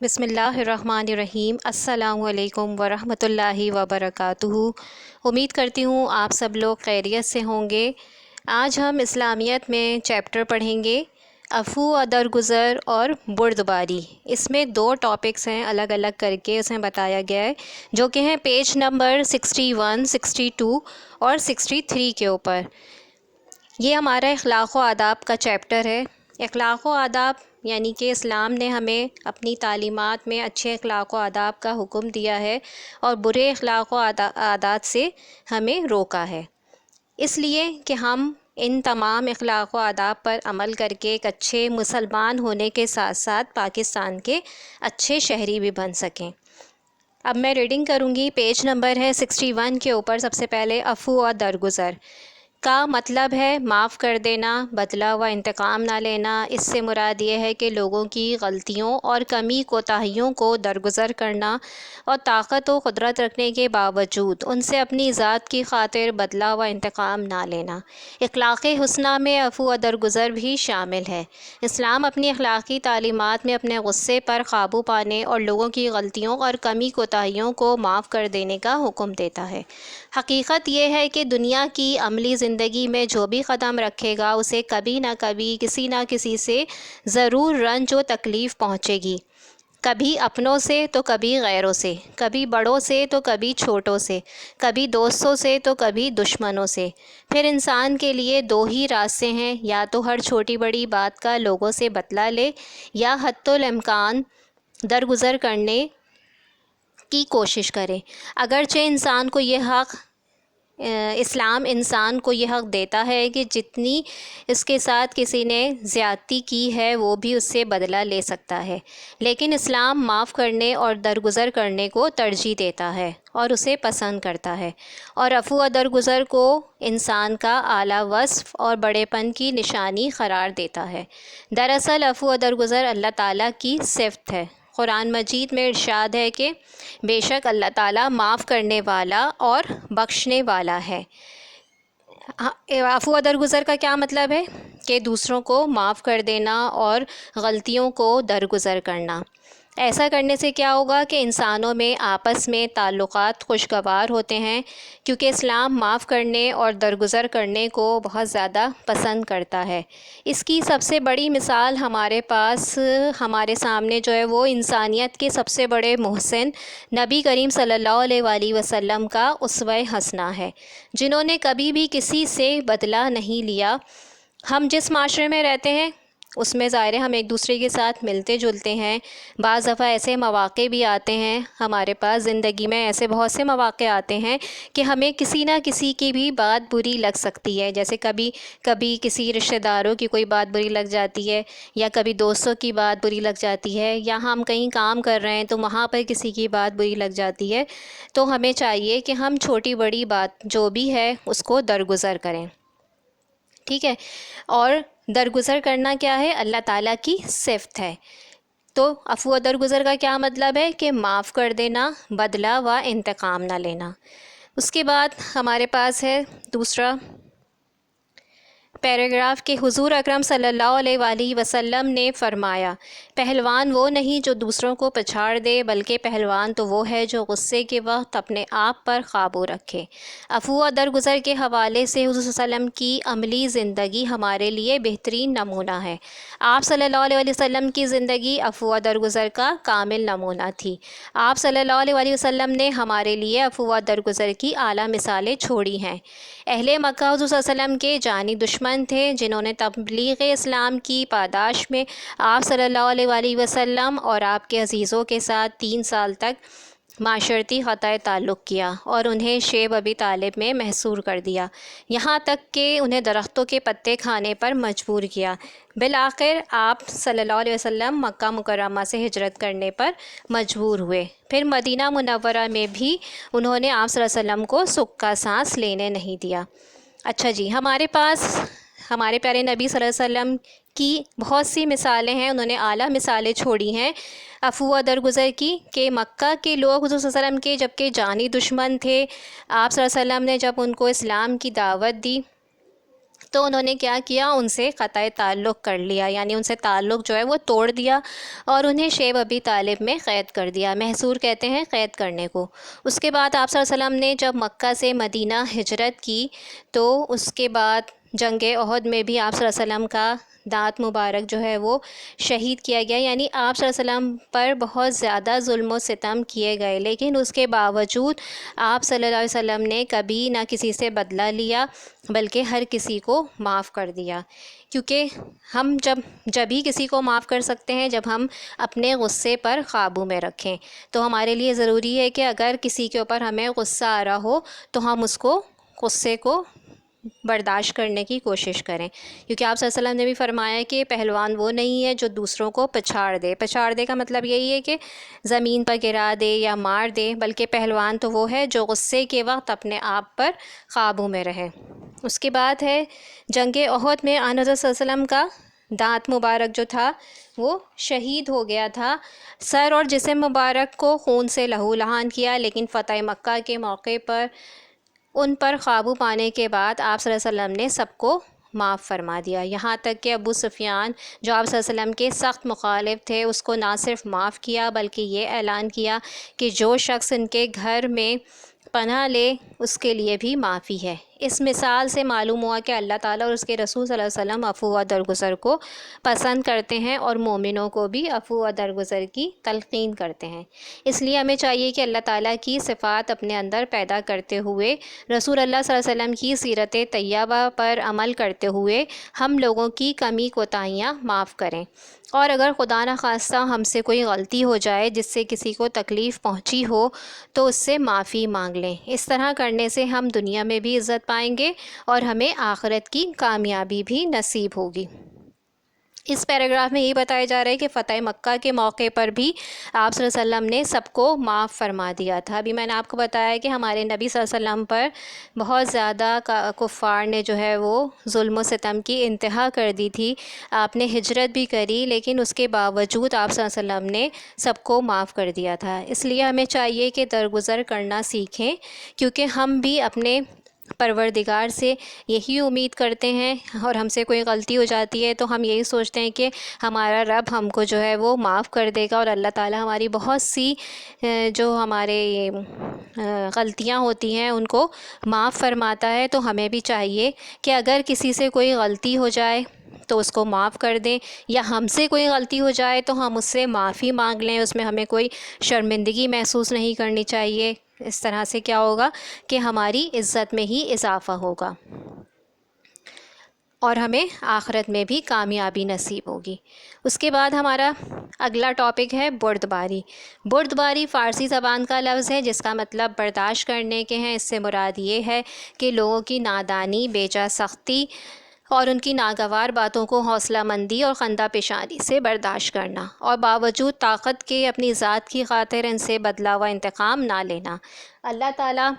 بسم اللہ الرحمن الرحیم۔ السلام علیکم ورحمۃ اللہ وبرکاتہ۔ امید کرتی ہوں آپ سب لوگ خیریت سے ہوں گے۔ آج ہم اسلامیت میں چیپٹر پڑھیں گے عفو و درگزر اور بردباری۔ اس میں 2 ٹاپکس ہیں، الگ الگ کر کے اسے بتایا گیا ہے، جو کہ ہیں پیج نمبر 61، 62 اور 63 کے اوپر۔ یہ ہمارا اخلاق و آداب کا چیپٹر ہے۔ اخلاق و آداب یعنی کہ اسلام نے ہمیں اپنی تعلیمات میں اچھے اخلاق و آداب کا حکم دیا ہے اور برے اخلاق و عادات سے ہمیں روکا ہے، اس لیے کہ ہم ان تمام اخلاق و آداب پر عمل کر کے ایک اچھے مسلمان ہونے کے ساتھ ساتھ پاکستان کے اچھے شہری بھی بن سکیں۔ اب میں ریڈنگ کروں گی، پیج نمبر ہے 61 کے اوپر۔ سب سے پہلے عفو و درگزر کا مطلب ہے معاف کر دینا، بدلہ و انتقام نہ لینا۔ اس سے مراد یہ ہے کہ لوگوں کی غلطیوں اور کمی کوتاہیوں کو درگزر کرنا اور طاقت و قدرت رکھنے کے باوجود ان سے اپنی ذات کی خاطر بدلہ و انتقام نہ لینا۔ اخلاق حسنہ میں عفو و درگزر بھی شامل ہے۔ اسلام اپنی اخلاقی تعلیمات میں اپنے غصے پر قابو پانے اور لوگوں کی غلطیوں اور کمی کوتاہیوں کو معاف کر دینے کا حکم دیتا ہے۔ حقیقت یہ ہے کہ دنیا کی عملی زندگی میں جو بھی قدم رکھے گا اسے کبھی نہ کبھی کسی نہ کسی سے ضرور رنج و تکلیف پہنچے گی، کبھی اپنوں سے تو کبھی غیروں سے، کبھی بڑوں سے تو کبھی چھوٹوں سے، کبھی دوستوں سے تو کبھی دشمنوں سے۔ پھر انسان کے لیے 2 ہی راستے ہیں، یا تو ہر چھوٹی بڑی بات کا لوگوں سے بدلہ لے یا حتی الامکان درگزر کرنے کی کوشش کرے۔ اگرچہ انسان کو یہ حق اسلام انسان کو یہ حق دیتا ہے کہ جتنی اس کے ساتھ کسی نے زیادتی کی ہے وہ بھی اس سے بدلہ لے سکتا ہے، لیکن اسلام معاف کرنے اور درگزر کرنے کو ترجیح دیتا ہے اور اسے پسند کرتا ہے، اور عفو و درگزر کو انسان کا اعلیٰ وصف اور بڑے پن کی نشانی قرار دیتا ہے۔ دراصل عفو و درگزر اللہ تعالیٰ کی صفت ہے۔ قرآن مجید میں ارشاد ہے کہ بے شک اللہ تعالیٰ معاف کرنے والا اور بخشنے والا ہے۔ عفو و درگزر کا کیا مطلب ہے؟ کہ دوسروں کو معاف کر دینا اور غلطیوں کو درگزر کرنا۔ ایسا کرنے سے کیا ہوگا کہ انسانوں میں آپس میں تعلقات خوشگوار ہوتے ہیں، کیونکہ اسلام معاف کرنے اور درگزر کرنے کو بہت زیادہ پسند کرتا ہے۔ اس کی سب سے بڑی مثال ہمارے سامنے جو ہے وہ انسانیت کے سب سے بڑے محسن نبی کریم صلی اللہ علیہ وآلہ وسلم کا اسوہ حسنہ ہے، جنہوں نے کبھی بھی کسی سے بدلہ نہیں لیا۔ ہم جس معاشرے میں رہتے ہیں اس میں ظاہر ہے ہم ایک دوسرے کے ساتھ ملتے جلتے ہیں۔ بعض دفعہ ایسے مواقع بھی آتے ہیں ہمارے پاس، زندگی میں ایسے بہت سے مواقع آتے ہیں کہ ہمیں کسی نہ کسی کی بھی بات بری لگ سکتی ہے، جیسے کبھی کسی رشتہ داروں کی کوئی بات بری لگ جاتی ہے، یا کبھی دوستوں کی بات بری لگ جاتی ہے، یا ہم کہیں کام کر رہے ہیں تو وہاں پر کسی کی بات بری لگ جاتی ہے۔ تو ہمیں چاہیے کہ ہم چھوٹی بڑی بات جو بھی ہے اس کو درگزر کریں، ٹھیک ہے؟ اور درگزر کرنا کیا ہے؟ اللہ تعالیٰ کی صفت ہے۔ تو عفو و درگزر کا کیا مطلب ہے؟ کہ معاف کر دینا، بدلہ و انتقام نہ لینا۔ اس کے بعد ہمارے پاس ہے دوسرا پیراگراف کہ حضور اکرم صلی اللہ علیہ وآلہ وسلم نے فرمایا، پہلوان وہ نہیں جو دوسروں کو پچھاڑ دے، بلکہ پہلوان تو وہ ہے جو غصے کے وقت اپنے آپ پر قابو رکھے۔ عفو و درگزر کے حوالے سے حضور صلی اللہ علیہ وسلم کی عملی زندگی ہمارے لیے بہترین نمونہ ہے۔ آپ صلی اللہ علیہ وسلم کی زندگی عفو و درگزر کا کامل نمونہ تھی۔ آپ صلی اللہ علیہ وسلم نے ہمارے لیے عفو و درگزر کی اعلیٰ مثالیں چھوڑی ہیں۔ اہل مکہ حضور صلی اللہ علیہ وسلم کے جانی دشمن تھے، جنہوں نے تبلیغ اسلام کی پاداش میں آپ صلی اللہ علیہ وآلہ وسلم اور آپ کے عزیزوں کے ساتھ 3 سال تک معاشرتی قطع تعلق کیا اور انہیں شیب ابی طالب میں محصور کر دیا، یہاں تک کہ انہیں درختوں کے پتے کھانے پر مجبور کیا۔ بالآخر آپ صلی اللہ علیہ وسلم مکہ مکرمہ سے ہجرت کرنے پر مجبور ہوئے۔ پھر مدینہ منورہ میں بھی انہوں نے آپ صلی اللہ علیہ وسلم کو سکھ کا سانس لینے نہیں دیا۔ اچھا جی، ہمارے پاس ہمارے پیارے نبی صلی اللہ علیہ وسلم کی بہت سی مثالیں ہیں، انہوں نے اعلیٰ مثالیں چھوڑی ہیں عفو و درگزر کی، کہ مکہ کے لوگ حضور صلی اللہ علیہ وسلم کے جبکہ جانی دشمن تھے، آپ صلی اللہ علیہ وسلم نے جب ان کو اسلام کی دعوت دی تو انہوں نے کیا کیا، ان سے قطع تعلق کر لیا، یعنی ان سے تعلق جو ہے وہ توڑ دیا اور انہیں شیب ابی طالب میں قید کر دیا۔ محصور کہتے ہیں قید کرنے کو۔ اس کے بعد آپ صلی اللہ علیہ وسلم نے جب مکہ سے مدینہ ہجرت کی تو اس کے بعد جنگ احد میں بھی آپ صلی اللہ علیہ وسلم کا دانت مبارک جو ہے وہ شہید کیا گیا، یعنی آپ صلی اللہ علیہ وسلم پر بہت زیادہ ظلم و ستم کیے گئے، لیکن اس کے باوجود آپ صلی اللہ علیہ وسلم نے کبھی نہ کسی سے بدلہ لیا بلکہ ہر کسی کو معاف کر دیا، کیونکہ ہم جب ہی کسی کو معاف کر سکتے ہیں جب ہم اپنے غصے پر قابو میں رکھیں۔ تو ہمارے لیے ضروری ہے کہ اگر کسی کے اوپر ہمیں غصہ آ رہا ہو تو ہم اس کو غصے کو برداشت کرنے کی کوشش کریں، کیونکہ آپ صلی اللہ علیہ وسلم نے بھی فرمایا کہ پہلوان وہ نہیں ہے جو دوسروں کو پچھاڑ دے۔ پچھاڑ دے کا مطلب یہی ہے کہ زمین پر گرا دے یا مار دے، بلکہ پہلوان تو وہ ہے جو غصے کے وقت اپنے آپ پر قابو میں رہے۔ اس کے بعد ہے جنگ احد میں آن حضرت صلی اللہ علیہ وسلم کا دانت مبارک جو تھا وہ شہید ہو گیا تھا، سر اور جسم مبارک کو خون سے لہو لہان کیا، لیکن فتح مکہ کے موقع پر ان پر قابو پانے کے بعد آپ صلی اللہ علیہ وسلم نے سب کو معاف فرما دیا، یہاں تک کہ ابو سفیان جو آپ صلی اللہ علیہ وسلم کے سخت مخالف تھے اس کو نہ صرف معاف کیا بلکہ یہ اعلان کیا کہ جو شخص ان کے گھر میں پناہ لے اس کے لیے بھی معافی ہے۔ اس مثال سے معلوم ہوا کہ اللہ تعالیٰ اور اس کے رسول صلی اللہ علیہ وسلم عفو و درگزر کو پسند کرتے ہیں اور مومنوں کو بھی عفو و درگزر کی تلقین کرتے ہیں۔ اس لیے ہمیں چاہیے کہ اللہ تعالیٰ کی صفات اپنے اندر پیدا کرتے ہوئے، رسول اللہ صلی اللہ علیہ وسلم کی سیرت طیبہ پر عمل کرتے ہوئے ہم لوگوں کی کمی کوتاہیاں معاف کریں، اور اگر خدا نخواستہ ہم سے کوئی غلطی ہو جائے جس سے کسی کو تکلیف پہنچی ہو تو اس سے معافی مانگ لیں۔ اس طرح کرنے سے ہم دنیا میں بھی عزت پائیں گے اور ہمیں آخرت کی کامیابی بھی نصیب ہوگی۔ اس پیراگراف میں یہ بتایا جا رہا ہے کہ فتح مکہ کے موقع پر بھی آپ صلی اللہ علیہ وسلم نے سب کو معاف فرما دیا تھا۔ ابھی میں نے آپ کو بتایا کہ ہمارے نبی صلی اللہ علیہ وسلم پر بہت زیادہ کفار نے جو ہے وہ ظلم و ستم کی انتہا کر دی تھی، آپ نے ہجرت بھی کری لیکن اس کے باوجود آپ صلی اللہ علیہ وسلم نے سب کو معاف کر دیا تھا۔ اس لیے ہمیں چاہیے کہ درگزر کرنا سیکھیں، کیونکہ ہم بھی اپنے پروردگار سے یہی امید کرتے ہیں، اور ہم سے کوئی غلطی ہو جاتی ہے تو ہم یہی سوچتے ہیں کہ ہمارا رب ہم کو جو ہے وہ معاف کر دے گا، اور اللہ تعالیٰ ہماری بہت سی جو ہمارے غلطیاں ہوتی ہیں ان کو معاف فرماتا ہے۔ تو ہمیں بھی چاہیے کہ اگر کسی سے کوئی غلطی ہو جائے تو اس کو معاف کر دیں، یا ہم سے کوئی غلطی ہو جائے تو ہم اس سے معافی مانگ لیں، اس میں ہمیں کوئی شرمندگی محسوس نہیں کرنی چاہیے۔ اس طرح سے کیا ہوگا کہ ہماری عزت میں ہی اضافہ ہوگا اور ہمیں آخرت میں بھی کامیابی نصیب ہوگی۔ اس کے بعد ہمارا اگلا ٹاپک ہے بردباری۔ بردباری فارسی زبان کا لفظ ہے جس کا مطلب برداشت کرنے کے ہیں۔ اس سے مراد یہ ہے کہ لوگوں کی نادانی، بیجا سختی اور ان کی ناگوار باتوں کو حوصلہ مندی اور خندہ پیشانی سے برداشت کرنا، اور باوجود طاقت کے اپنی ذات کی خاطر ان سے بدلہ و انتقام نہ لینا۔ اللہ تعالیٰ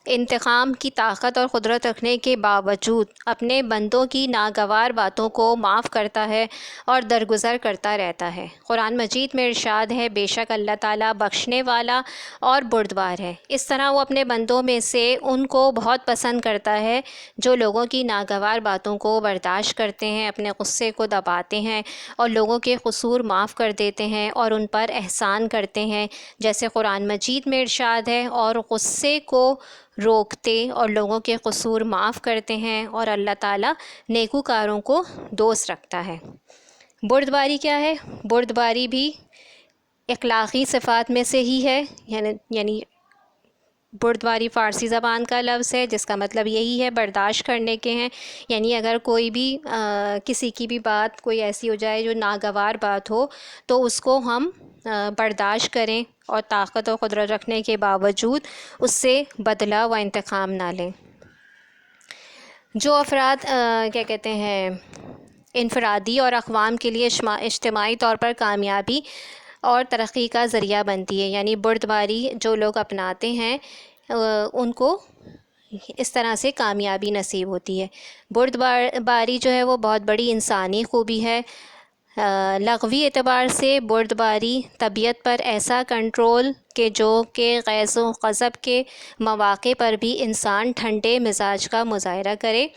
انتقام کی طاقت اور قدرت رکھنے کے باوجود اپنے بندوں کی ناگوار باتوں کو معاف کرتا ہے اور درگزر کرتا رہتا ہے۔ قرآن مجید میں ارشاد ہے، بے شک اللہ تعالیٰ بخشنے والا اور بردبار ہے۔ اس طرح وہ اپنے بندوں میں سے ان کو بہت پسند کرتا ہے جو لوگوں کی ناگوار باتوں کو برداشت کرتے ہیں، اپنے غصے کو دباتے ہیں اور لوگوں کے قصور معاف کر دیتے ہیں اور ان پر احسان کرتے ہیں، جیسے قرآن مجید میں ارشاد ہے، اور غصے کو روکتے اور لوگوں کے قصور معاف کرتے ہیں، اور اللہ تعالیٰ نیکوکاروں کو دوست رکھتا ہے۔ بردباری کیا ہے؟ بردباری بھی اخلاقی صفات میں سے ہی ہے، یعنی بردباری فارسی زبان کا لفظ ہے جس کا مطلب یہی ہے برداشت کرنے کے ہیں، یعنی اگر کوئی بھی کسی کی بھی بات کوئی ایسی ہو جائے جو ناگوار بات ہو تو اس کو ہم برداشت کریں اور طاقت و قدرت رکھنے کے باوجود اس سے بدلہ و انتقام نہ لیں۔ جو افراد کیا کہتے ہیں انفرادی اور اقوام کے لیے اجتماعی طور پر کامیابی اور ترقی کا ذریعہ بنتی ہے، یعنی بردباری جو لوگ اپناتے ہیں ان کو اس طرح سے کامیابی نصیب ہوتی ہے۔ بردباری جو ہے وہ بہت بڑی انسانی خوبی ہے۔ لغوی اعتبار سے بردباری طبیعت پر ایسا کنٹرول کہ جو کہ غیظ و غضب کے مواقع پر بھی انسان ٹھنڈے مزاج کا مظاہرہ کرے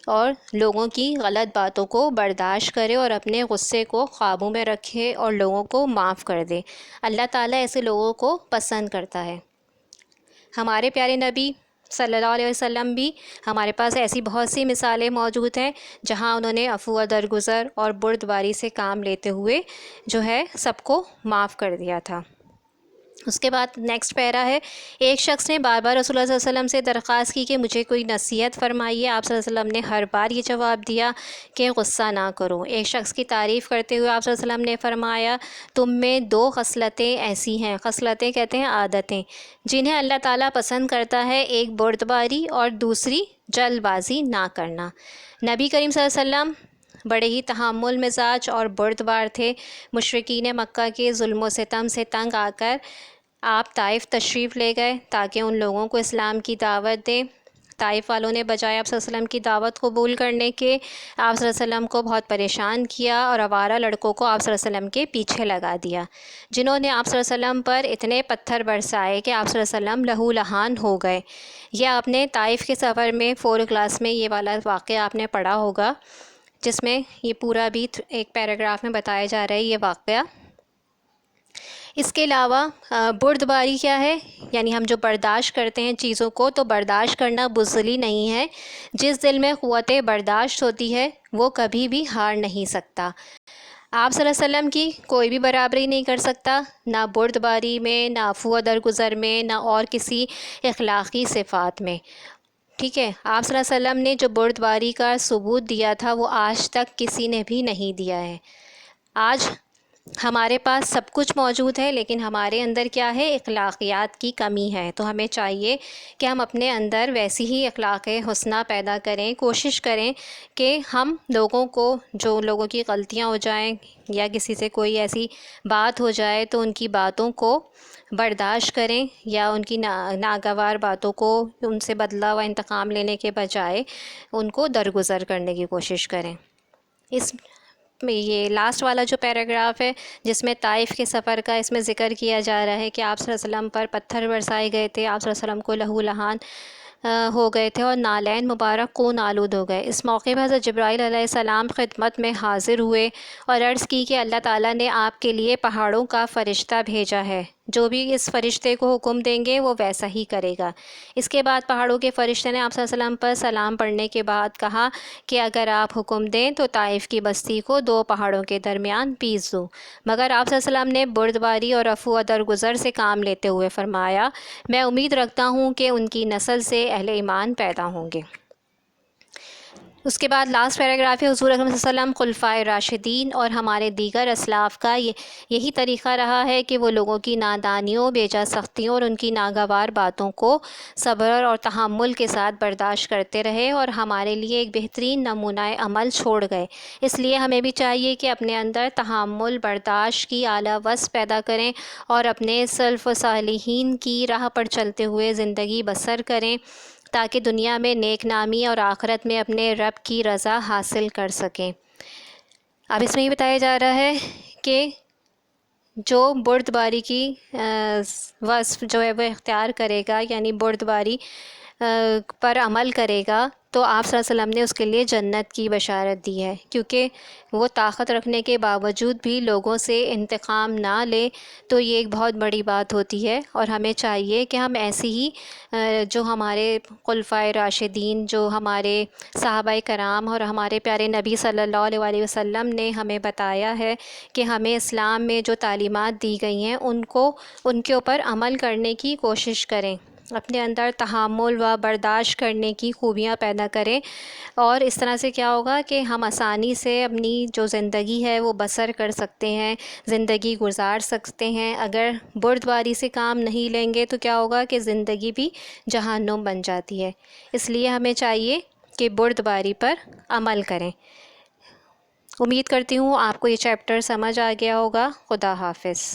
اور لوگوں کی غلط باتوں کو برداشت کرے اور اپنے غصے کو قابو میں رکھے اور لوگوں کو معاف کر دے۔ اللہ تعالیٰ ایسے لوگوں کو پسند کرتا ہے۔ ہمارے پیارے نبی صلی اللہ علیہ وسلم بھی، ہمارے پاس ایسی بہت سی مثالیں موجود ہیں جہاں انہوں نے عفو و درگزر اور بردباری سے کام لیتے ہوئے جو ہے سب کو معاف کر دیا تھا۔ اس کے بعد نیکسٹ پیرا ہے، ایک شخص نے بار بار رسول اللہ صلی اللہ علیہ وسلم سے درخواست کی کہ مجھے کوئی نصیحت فرمائیے۔ آپ صلی اللہ علیہ وسلم نے ہر بار یہ جواب دیا کہ غصہ نہ کرو۔ ایک شخص کی تعریف کرتے ہوئے آپ صلی اللہ علیہ وسلم نے فرمایا، تم میں دو خصلتیں ایسی ہیں، خصلتیں کہتے ہیں عادتیں، جنہیں اللہ تعالیٰ پسند کرتا ہے، ایک بردباری اور دوسری جلد بازی نہ کرنا۔ نبی کریم صلی اللہ علیہ وسلم بڑے ہی تحمل مزاج اور بردبار تھے۔ مشرکین مکہ کے ظلم و ستم سے تنگ آ کر آپ طائف تشریف لے گئے تاکہ ان لوگوں کو اسلام کی دعوت دیں۔ طائف والوں نے بجائے آپ صلی اللہ علیہ وسلم کی دعوت قبول کرنے کے آپ صلی اللہ علیہ وسلم کو بہت پریشان کیا اور آوارہ لڑکوں کو آپ صلی اللہ علیہ وسلم کے پیچھے لگا دیا، جنہوں نے آپ صلی اللہ علیہ وسلم پر اتنے پتھر برسائے کہ آپ صلی اللہ علیہ وسلم لہو لہان ہو گئے۔ یہ آپ نے طائف کے سفر میں 4 کلاس میں یہ والا واقعہ آپ نے پڑھا ہوگا، جس میں یہ پورا بھی ایک پیراگراف میں بتایا جا رہا ہے یہ واقعہ۔ اس کے علاوہ بردباری کیا ہے؟ یعنی ہم جو برداشت کرتے ہیں چیزوں کو، تو برداشت کرنا بزدلی نہیں ہے۔ جس دل میں قوت برداشت ہوتی ہے وہ کبھی بھی ہار نہیں سکتا۔ آپ صلی اللہ علیہ وسلم کی کوئی بھی برابری نہیں کر سکتا، نہ بردباری میں، نہ عفو و درگزر میں، نہ اور کسی اخلاقی صفات میں۔ ٹھیک ہے، آپ صلی اللہ علیہ وسلم نے جو بردباری کا ثبوت دیا تھا وہ آج تک کسی نے بھی نہیں دیا ہے۔ آج ہمارے پاس سب کچھ موجود ہے لیکن ہمارے اندر کیا ہے؟ اخلاقیات کی کمی ہے۔ تو ہمیں چاہیے کہ ہم اپنے اندر ویسی ہی اخلاق حسنہ پیدا کریں، کوشش کریں کہ ہم لوگوں کو، جو لوگوں کی غلطیاں ہو جائیں یا کسی سے کوئی ایسی بات ہو جائے تو ان کی باتوں کو برداشت کریں، یا ان کی ناگوار باتوں کو، ان سے بدلہ و انتقام لینے کے بجائے ان کو درگزر کرنے کی کوشش کریں۔ اس میں یہ لاسٹ والا جو پیراگراف ہے جس میں طائف کے سفر کا اس میں ذکر کیا جا رہا ہے کہ آپ صلی اللہ علیہ وسلم پر پتھر برسائے گئے تھے، آپ صلی اللہ علیہ وسلم کو لہو لہان ہو گئے تھے اور نالین مبارک خون آلود ہو گئے۔ اس موقع پر حضرت جبرائیل علیہ السلام خدمت میں حاضر ہوئے اور عرض کی کہ اللہ تعالیٰ نے آپ کے لیے پہاڑوں کا فرشتہ بھیجا ہے، جو بھی اس فرشتے کو حکم دیں گے وہ ویسا ہی کرے گا۔ اس کے بعد پہاڑوں کے فرشتے نے آپ صلی اللہ علیہ وسلم پر سلام پڑھنے کے بعد کہا کہ اگر آپ حکم دیں تو طائف کی بستی کو 2 پہاڑوں کے درمیان پیس دوں، مگر آپ صلی اللہ علیہ وسلم نے بردباری اور عفو و درگزر سے کام لیتے ہوئے فرمایا، میں امید رکھتا ہوں کہ ان کی نسل سے اہل ایمان پیدا ہوں گے۔ اس کے بعد لاسٹ پیراگراف ہے، حضور اکرم صلی اللہ علیہ وسلم، خلفائے راشدین اور ہمارے دیگر اسلاف کا یہی طریقہ رہا ہے کہ وہ لوگوں کی نادانیوں، بیجا سختیوں اور ان کی ناگوار باتوں کو صبر اور تحمل کے ساتھ برداشت کرتے رہے اور ہمارے لیے ایک بہترین نمونہ عمل چھوڑ گئے۔ اس لیے ہمیں بھی چاہیے کہ اپنے اندر تحمل، برداشت کی اعلیٰ وصف پیدا کریں اور اپنے سلف و صالحین کی راہ پر چلتے ہوئے زندگی بسر کریں تاکہ دنیا میں نیک نامی اور آخرت میں اپنے رب کی رضا حاصل کر سکیں۔ اب اس میں یہ بتایا جا رہا ہے کہ جو بردباری کی وصف جو ہے وہ اختیار کرے گا، یعنی بردباری پر عمل کرے گا، تو آپ صلی اللہ علیہ وسلم نے اس کے لیے جنت کی بشارت دی ہے، کیونکہ وہ طاقت رکھنے کے باوجود بھی لوگوں سے انتقام نہ لے تو یہ ایک بہت بڑی بات ہوتی ہے۔ اور ہمیں چاہیے کہ ہم ایسے ہی جو ہمارے خلفائے راشدین، جو ہمارے صحابہ کرام اور ہمارے پیارے نبی صلی اللہ علیہ وسلم نے ہمیں بتایا ہے کہ ہمیں اسلام میں جو تعلیمات دی گئی ہیں ان کے اوپر عمل کرنے کی کوشش کریں، اپنے اندر تحمل و برداشت کرنے کی خوبیاں پیدا کریں، اور اس طرح سے کیا ہوگا کہ ہم آسانی سے اپنی جو زندگی ہے وہ بسر کر سکتے ہیں، زندگی گزار سکتے ہیں۔ اگر بردباری سے کام نہیں لیں گے تو کیا ہوگا کہ زندگی بھی جہنم بن جاتی ہے۔ اس لیے ہمیں چاہیے کہ بردباری پر عمل کریں۔ امید کرتی ہوں آپ کو یہ چیپٹر سمجھ آ گیا ہوگا۔ خدا حافظ۔